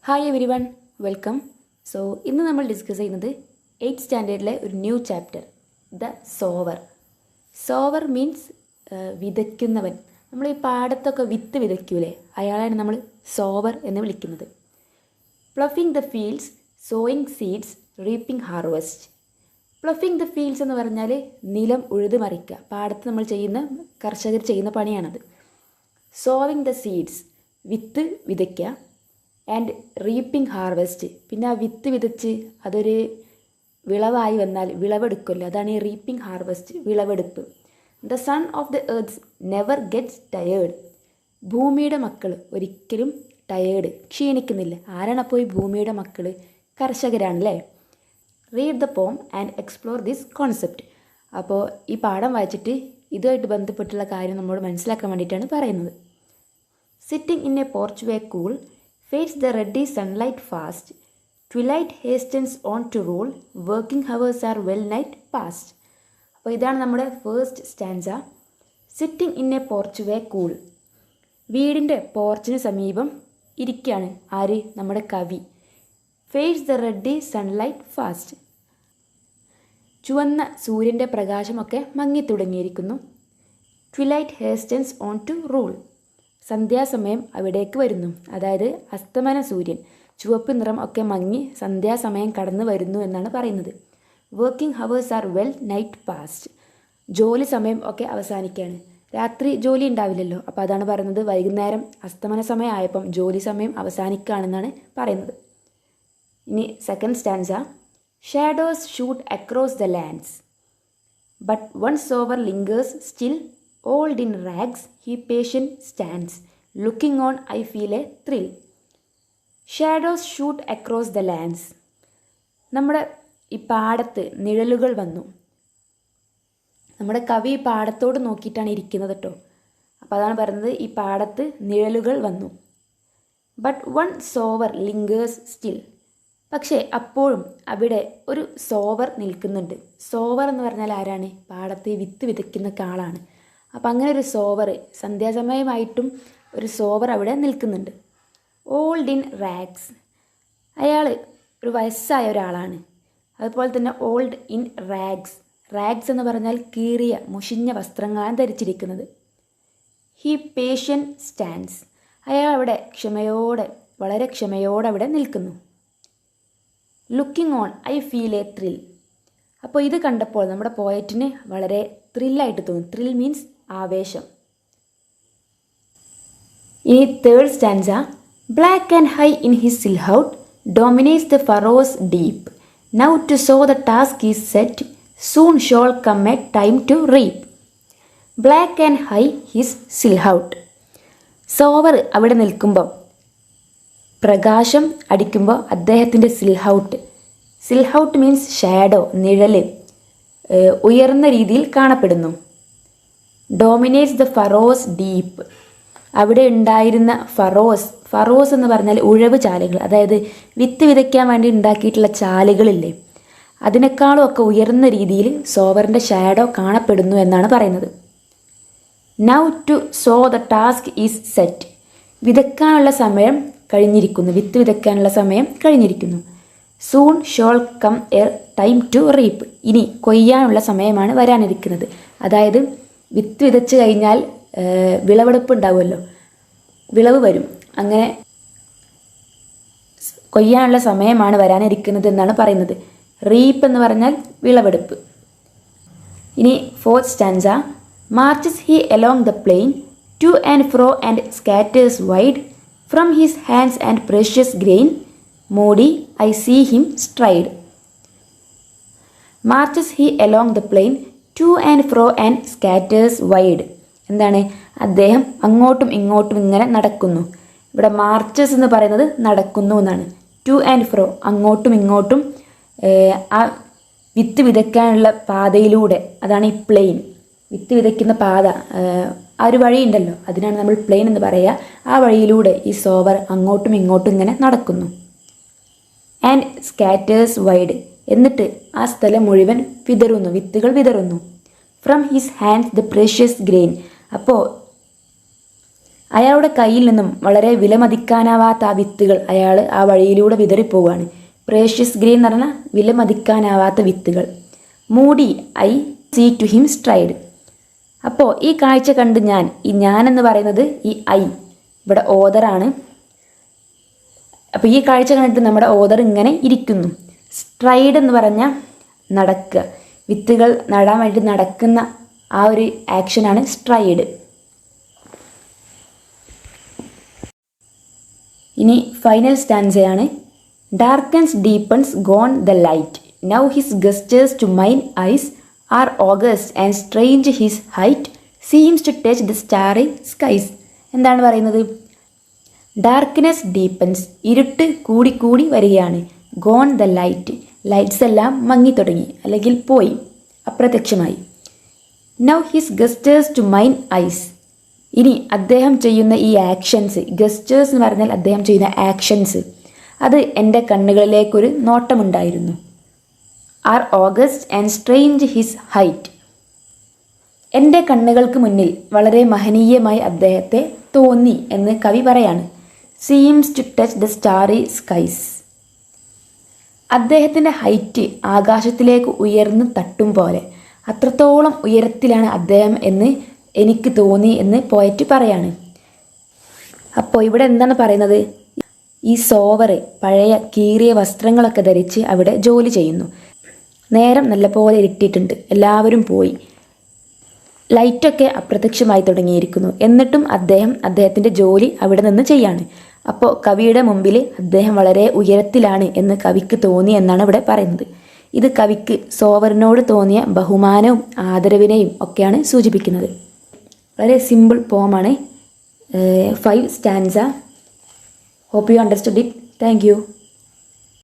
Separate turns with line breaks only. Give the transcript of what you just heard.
Hi everyone, welcome. So ഇന്ന് നമ്മൾ discuss ചെയ്യുന്നത് 8th സ്റ്റാൻഡേർഡിലെ ഒരു new chapter, the sower. Sower means വിതയ്ക്കുന്നവൻ. നമ്മൾ ഈ പാടത്തൊക്കെ വിത്ത് വിതയ്ക്കൂലേ, അയാളാണ് നമ്മൾ സോവർ എന്ന് വിളിക്കുന്നത്. Ploughing the fields, sowing seeds, reaping harvest. Ploughing the fields എന്ന് പറഞ്ഞാൽ നിലം ഉഴുത് മറിക്കുക, പാടത്ത് നമ്മൾ കർഷകർ ചെയ്യുന്ന പണിയാണത്. സോവിങ് ദ സീഡ്സ്, വിത്ത് വിതയ്ക്കുക. ആൻഡ് റീപ്പിംഗ് ഹാർവസ്റ്റ്, പിന്നെ ആ വിത്ത് വിതച്ച് അതൊരു വിളവായി വന്നാൽ വിളവെടുക്കുമല്ലോ, അതാണ് ഈ റീപ്പിംഗ് ഹാർവസ്റ്റ്, വിളവെടുപ്പ്. The sun of the earth never gets tired. ഭൂമിയുടെ മക്കൾ ഒരിക്കലും ക്ഷീണിക്കുന്നില്ല. ആരാണ് അപ്പോൾ ഈ ഭൂമിയുടെ മക്കൾ? കർഷകരാണല്ലേ. Read the poem and explore this concept. അപ്പോൾ ഈ പാഠം വായിച്ചിട്ട് ഇതുമായിട്ട് ബന്ധപ്പെട്ടുള്ള കാര്യം നമ്മളോട് മനസ്സിലാക്കാൻ വേണ്ടിയിട്ടാണ് പറയുന്നത്. Sitting in A porch way cool, fades the ruddy sunlight fast, twilight hastens on to roll, working hours are well night past. അപ്പോൾ ഇതാണ് നമ്മുടെ first stanza. Sitting in A porch way cool, വീടിൻ്റെ പോർച്ചിന് സമീപം ഇരിക്കുകയാണ് ആര്? നമ്മുടെ കവി. Fades the ruddy sunlight fast, ചുവന്ന സൂര്യൻ്റെ പ്രകാശമൊക്കെ മങ്ങിത്തുടങ്ങിയിരിക്കുന്നു. ട്വിലൈറ്റ് ഹേസ്റ്റൻസ് ഓൺ ടു റൂൾ, സന്ധ്യാസമയം അവിടേക്ക് വരുന്നു. അതായത് അസ്തമന സൂര്യൻ, ചുവപ്പ് നിറം ഒക്കെ മങ്ങി സന്ധ്യാസമയം കടന്നു വരുന്നു എന്നാണ് പറയുന്നത്. Working hours are well night past, ജോലി സമയം ഒക്കെ അവസാനിക്കുകയാണ്. രാത്രി ജോലി ഉണ്ടാവില്ലല്ലോ, അപ്പോൾ അതാണ് പറയുന്നത് വൈകുന്നേരം അസ്തമന സമയം ആയപ്പം ജോലി സമയം അവസാനിക്കുകയാണെന്നാണ് പറയുന്നത്. ഇനി second stanza. Shadows shoot across the lands, but one sower lingers still. Old in rags, he patient stands. Looking on, I feel a thrill. Shadows shoot across the lands. നമ്മുടെ ഈ പാടത്ത് നിഴലുകൾ വന്നു. നമ്മുടെ കവി പാടത്തോട് നോക്കിയിട്ടാണ് ഇരിക്കുന്നത് കേട്ടോ. അപ്പോൾ അതാണ് പറയുന്നത് ഈ പാടത്ത് നിഴലുകൾ വന്നു. But one sower lingers still, പക്ഷേ അപ്പോഴും അവിടെ ഒരു സോവർ നിൽക്കുന്നുണ്ട്. സോവർ എന്ന് പറഞ്ഞാൽ ആരാണ്? പാടത്ത് വിത്ത് വിതയ്ക്കുന്ന ആളാണ്. അപ്പം അങ്ങനെ ഒരു സോവർ, സന്ധ്യാസമയമായിട്ടും ഒരു സോവർ അവിടെ നിൽക്കുന്നുണ്ട്. ഓൾഡ് ഇൻ റാഗ്സ്, അയാൾ ഒരു വയസ്സായ ഒരാളാണ്. അതുപോലെ തന്നെ ഓൾഡ് ഇൻ റാഗ്സ്, റാഗ്സ് എന്ന് പറഞ്ഞാൽ കീറിയ മുഷിഞ്ഞ വസ്ത്രങ്ങളാണ് ധരിച്ചിരിക്കുന്നത്. ഹി പേഷ്യൻ സ്റ്റാൻഡ്സ്, അയാൾ അവിടെ വളരെ ക്ഷമയോടെ അവിടെ നിൽക്കുന്നു. Looking on, I feel A thrill. അപ്പോൾ ഇത് കണ്ടപ്പോൾ നമ്മുടെ പോയറ്റിന് വളരെ ത്രില്ലായിട്ട് തോന്നും. ത്രിൽ മീൻസ് ആവേശം. ഇനി third stanza. Black and high in his silhouette, dominates the furrows deep. Now to sow the task is set, soon shall come a time to reap. Black and high his silhouette, sower അവിടെ നിൽക്കുമ്പോൾ, പ്രകാശം അടിക്കുമ്പോൾ അദ്ദേഹത്തിൻ്റെ സിൽഹൗട്ട് means shadow, നിഴൽ, ഉയർന്ന രീതിയിൽ കാണപ്പെടുന്നു. Dominates the furrows deep, അവിടെ ഉണ്ടായിരുന്ന ഫറോസ് എന്ന് പറഞ്ഞാൽ ഉഴവ് ചാലുകൾ, അതായത് വിത്ത് വിതയ്ക്കാൻ വേണ്ടി ഉണ്ടാക്കിയിട്ടുള്ള ചാലുകളില്ലേ, അതിനേക്കാളും ഒക്കെ ഉയർന്ന രീതിയിൽ സോവറിൻ്റെ ഷാഡോ കാണപ്പെടുന്നു എന്നാണ് പറയുന്നത്. Now to sow the task is set, വിതയ്ക്കാനുള്ള സമയം കഴിഞ്ഞിരിക്കുന്നു, വിത്ത് വിതയ്ക്കാനുള്ള സമയം കഴിഞ്ഞിരിക്കുന്നു. Soon shall come a time to reap, ഇനി കൊയ്യാനുള്ള സമയമാണ് വരാനിരിക്കുന്നത്. അതായത് വിത്ത് വിതച്ച് കഴിഞ്ഞാൽ വിളവെടുപ്പ് ഉണ്ടാവുമല്ലോ, വിളവ് വരും. അങ്ങനെ കൊയ്യാനുള്ള സമയമാണ് വരാനിരിക്കുന്നത് എന്നാണ് പറയുന്നത്. റീപ്പ് എന്ന് പറഞ്ഞാൽ വിളവെടുപ്പ്. ഇനി fourth stanza. Marches he along the plain, to and fro and scatters wide. From his hands and precious grain, moody I see him stride. Marches he along the plain, to and fro and scatters wide. എന്താണ്? അദ്ദേഹം അങ്ങോട്ടും ഇങ്ങോട്ടും ഇങ്ങനെ നടക്കുന്നു. ഇവിടെ marches എന്ന് പറയുന്നത് നടക്കുന്നു എന്നാണ്. ടു ആൻഡ് ഫ്രോ, അങ്ങോട്ടും ഇങ്ങോട്ടും ആ വിത്ത് വിതയ്ക്കാനുള്ള പാതയിലൂടെ, അതാണ് ഈ പ്ലെയിൻ, വിത്ത് വിതയ്ക്കുന്ന പാത, ആ ഒരു വഴിയുണ്ടല്ലോ, അതിനാണ് നമ്മൾ പ്ലെയിൻ എന്ന് പറയുക. ആ വഴിയിലൂടെ ഈ സോവർ അങ്ങോട്ടും ഇങ്ങോട്ടും ഇങ്ങനെ നടക്കുന്നു. ആൻഡ് സ്കാറ്റേഴ്സ് വൈഡ്, എന്നിട്ട് ആ സ്ഥലം മുഴുവൻ വിതറുന്നു, വിത്തുകൾ വിതറുന്നു. From his hands the precious grain, അപ്പോൾ അയാളുടെ കയ്യിൽ നിന്നും വളരെ വിലമതിക്കാനാവാത്ത ആ വിത്തുകൾ അയാൾ ആ വഴിയിലൂടെ വിതറിപ്പോവുകയാണ്. പ്രേഷ്യസ് ഗ്രീൻ എന്ന് പറഞ്ഞാൽ വിലമതിക്കാനാവാത്ത വിത്തുകൾ. Moody I see to him stride. അപ്പോൾ ഈ കാഴ്ച കണ്ട് ഞാൻ എന്ന് പറയുന്നത് ഈ ഐ ഇവിടെ ഓദറാണ്. അപ്പോൾ ഈ കാഴ്ച കണ്ടിട്ട് നമ്മുടെ ഓദർ ഇങ്ങനെ ഇരിക്കുന്നു. സ്ട്രൈഡ് എന്ന് പറഞ്ഞാൽ നടക്കുക, വിത്തുകൾ നടാൻ വേണ്ടി നടക്കുന്ന ആ ഒരു ആക്ഷനാണ് സ്ട്രൈഡ്. ഇനി ഫൈനൽ സ്റ്റാൻസയാണ്. Darkens deepens gone the light. Now his gestures to mine eyes are august and strange his height seems to touch the starry skies. എന്താണ് പറയുന്നത്? ഡാർക്ക്നെസ് ഡീപ്പൻസ്, ഇരുട്ട് കൂടിക്കൂടി വരികയാണ്. ഗോൺ ദ ലൈറ്റ്, ലൈറ്റ്സ് എല്ലാം മങ്ങിത്തുടങ്ങി അല്ലെങ്കിൽ പോയി, അപ്രത്യക്ഷമായി. Now his gestures to mine eyes, ഇനി അദ്ദേഹം ചെയ്യുന്ന ഈ ആക്ഷൻസ്, ഗസ്റ്റേഴ്സ് എന്ന് പറഞ്ഞാൽ അദ്ദേഹം ചെയ്യുന്ന ആക്ഷൻസ്, അത് എൻ്റെ കണ്ണുകളിലേക്കൊരു നോട്ടമുണ്ടായിരുന്നു. Are august and strange his height, എൻ്റെ കണ്ണുകൾക്ക് മുന്നിൽ വളരെ മഹനീയമായി അദ്ദേഹത്തെ തോന്നി എന്ന് കവി പറയാണ്. Seems to touch the starry skies, അദ്ദേഹത്തിൻ്റെ ഹൈറ്റ് ആകാശത്തിലേക്ക് ഉയർന്നു തട്ടും പോലെ, അത്രത്തോളം ഉയരത്തിലാണ് അദ്ദേഹം എന്ന് എനിക്ക് തോന്നി എന്ന് പോയറ്റ് പറയാണ്. അപ്പോൾ ഇവിടെ എന്താണ് പറയുന്നത്? ഈ സോവർ പഴയ കീറിയ വസ്ത്രങ്ങളൊക്കെ ധരിച്ച് അവിടെ ജോലി ചെയ്യുന്നു. നേരം നല്ലപോലെ ഇരുട്ടിയിട്ടുണ്ട്, എല്ലാവരും പോയി, ലൈറ്റൊക്കെ അപ്രത്യക്ഷമായി തുടങ്ങിയിരിക്കുന്നു. എന്നിട്ടും അദ്ദേഹത്തിൻ്റെ ജോലി അവിടെ നിന്ന് ചെയ്യാണ്. അപ്പോൾ കവിയുടെ മുമ്പിൽ അദ്ദേഹം വളരെ ഉയരത്തിലാണ് എന്ന് കവിക്ക് തോന്നി എന്നാണ് ഇവിടെ പറയുന്നത്. ഇത് കവിക്ക് സോവറിനോട് തോന്നിയ ബഹുമാനവും ആദരവിനെയും ഒക്കെയാണ് സൂചിപ്പിക്കുന്നത്. വളരെ സിമ്പിൾ പോമാണ്. 5 stanza. Hope you understood it. Thank you.